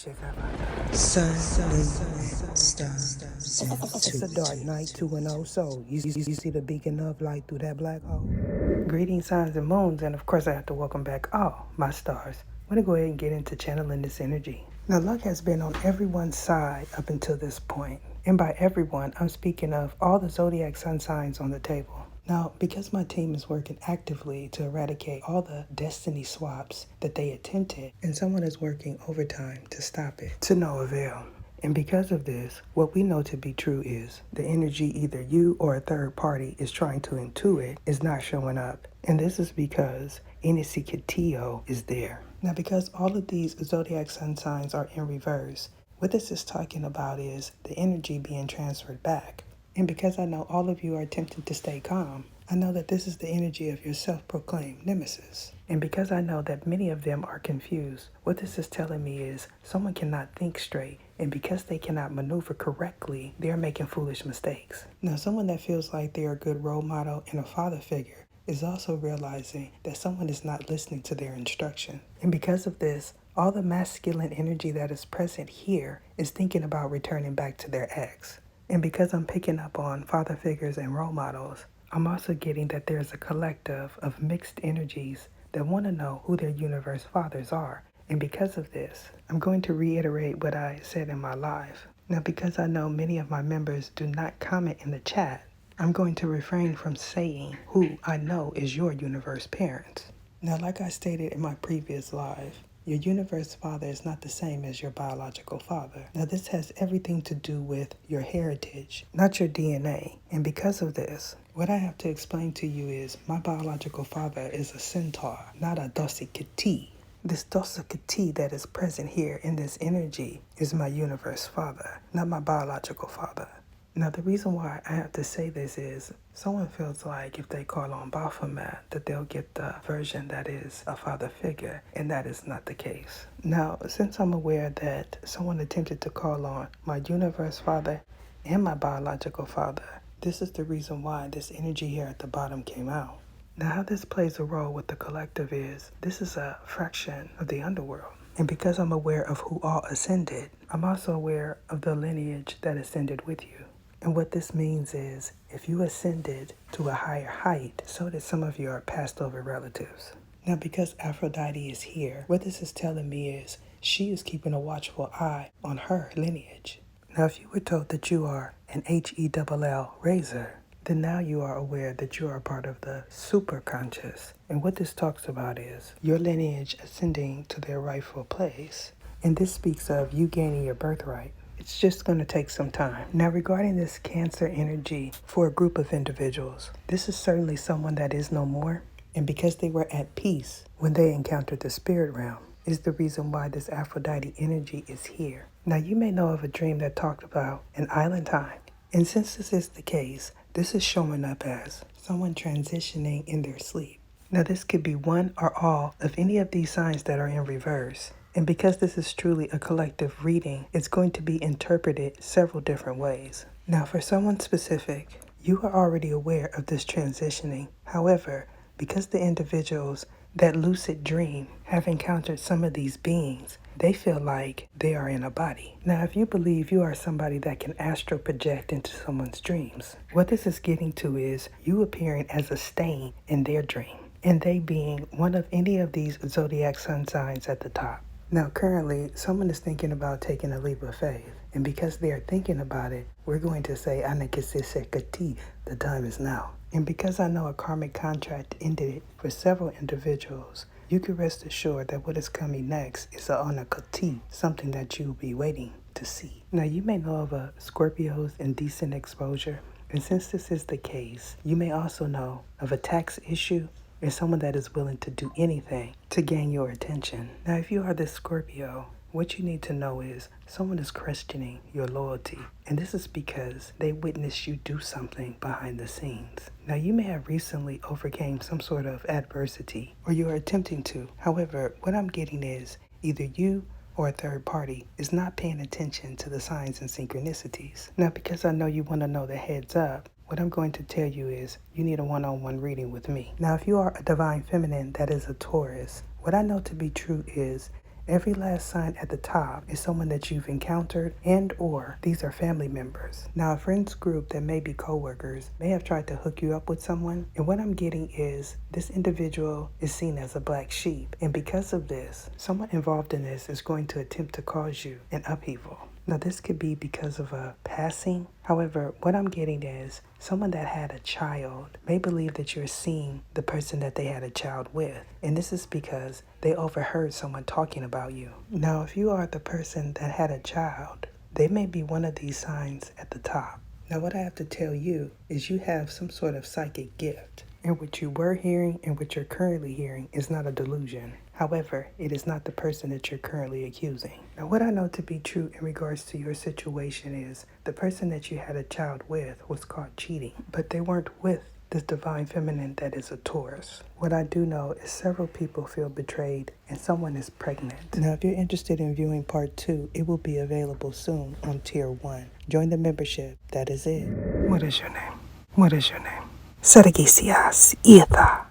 Sun, moon, and stars It's a dark night, 2-0, so you see the beacon of light through that black hole. Greetings, signs and moons, and of course I have to welcome back all my stars. I'm going to go ahead and get into channeling this energy. Now, luck has been on everyone's side up until this point. And by everyone, I'm speaking of all the zodiac sun signs on the table. Now, because my team is working actively to eradicate all the destiny swaps that they attempted, and someone is working overtime to stop it, to no avail. And because of this, what we know to be true is the energy either you or a third party is trying to intuit is not showing up. And this is because Inisicatillo is there. Now, because all of these zodiac sun signs are in reverse, what this is talking about is the energy being transferred back. And because I know all of you are attempting to stay calm, I know that this is the energy of your self-proclaimed nemesis. And because I know that many of them are confused, what this is telling me is someone cannot think straight. And because they cannot maneuver correctly, they're making foolish mistakes. Now, someone that feels like they're a good role model and a father figure is also realizing that someone is not listening to their instruction. And because of this, all the masculine energy that is present here is thinking about returning back to their ex. And because I'm picking up on father figures and role models, I'm also getting that there's a collective of mixed energies that want to know who their universe fathers are. And because of this, I'm going to reiterate what I said in my live. Now, because I know many of my members do not comment in the chat, I'm going to refrain from saying who I know is your universe parent. Now, like I stated in my previous live, your universe father is not the same as your biological father. Now, this has everything to do with your heritage, not your DNA. And because of this, what I have to explain to you is my biological father is a centaur, not a Dosikati. This Dosikati that is present here in this energy is my universe father, not my biological father. Now, the reason why I have to say this is someone feels like if they call on Baphomet that they'll get the version that is a father figure, and that is not the case. Now, since I'm aware that someone attempted to call on my universe father and my biological father, this is the reason why this energy here at the bottom came out. Now, how this plays a role with the collective is this is a fraction of the underworld. And because I'm aware of who all ascended, I'm also aware of the lineage that ascended with you. And what this means is, if you ascended to a higher height, so did some of your passed over relatives. Now, because Aphrodite is here, what this is telling me is she is keeping a watchful eye on her lineage. Now, if you were told that you are an HELL raiser, then now you are aware that you are a part of the superconscious. And what this talks about is your lineage ascending to their rightful place. And this speaks of you gaining your birthright. It's just going to take some time. Now, regarding this Cancer energy for a group of individuals, this is certainly someone that is no more. And because they were at peace when they encountered the spirit realm, is the reason why this Aphrodite energy is here. Now, you may know of a dream that talked about an island time. And since this is the case, this is showing up as someone transitioning in their sleep. Now, this could be one or all of any of these signs that are in reverse. And because this is truly a collective reading, it's going to be interpreted several different ways. Now, for someone specific, you are already aware of this transitioning. However, because the individuals that lucid dream have encountered some of these beings, they feel like they are in a body. Now, if you believe you are somebody that can astral project into someone's dreams, what this is getting to is you appearing as a stain in their dream, and they being one of any of these zodiac sun signs at the top. Now, currently, someone is thinking about taking a leap of faith. And because they are thinking about it, we're going to say, Anakisisekati, the time is now. And because I know a karmic contract ended for several individuals, you can rest assured that what is coming next is a Anakati, something that you'll be waiting to see. Now, you may know of a Scorpio's indecent exposure. And since this is the case, you may also know of a tax issue or someone that is willing to do anything to gain your attention. Now, if you are this Scorpio, what you need to know is someone is questioning your loyalty. And this is because they witnessed you do something behind the scenes. Now, you may have recently overcame some sort of adversity, or you are attempting to. However, what I'm getting is either you or a third party is not paying attention to the signs and synchronicities. Now, because I know you want to know the heads up, what I'm going to tell you is you need a one-on-one reading with me. Now, if you are a divine feminine that is a Taurus, what I know to be true is Every last sign at the top is someone that you've encountered and or these are family members. Now, a friends group that may be coworkers may have tried to hook you up with someone, and what I'm getting is this individual is seen as a black sheep, and because of this, someone involved in this is going to attempt to cause you an upheaval. Now, this could be because of a passing. However, what I'm getting is someone that had a child may believe that you're seeing the person that they had a child with. And this is because they overheard someone talking about you. Now, if you are the person that had a child, they may be one of these signs at the top. Now, what I have to tell you is you have some sort of psychic gift. And what you were hearing and what you're currently hearing is not a delusion. However, it is not the person that you're currently accusing. Now, what I know to be true in regards to your situation is the person that you had a child with was caught cheating, but they weren't with this divine feminine that is a Taurus. What I do know is several people feel betrayed and someone is pregnant. Now, if you're interested in viewing part 2, it will be available soon on tier 1. Join the membership. That is it. What is your name? What is your name? Saragisias Ietha.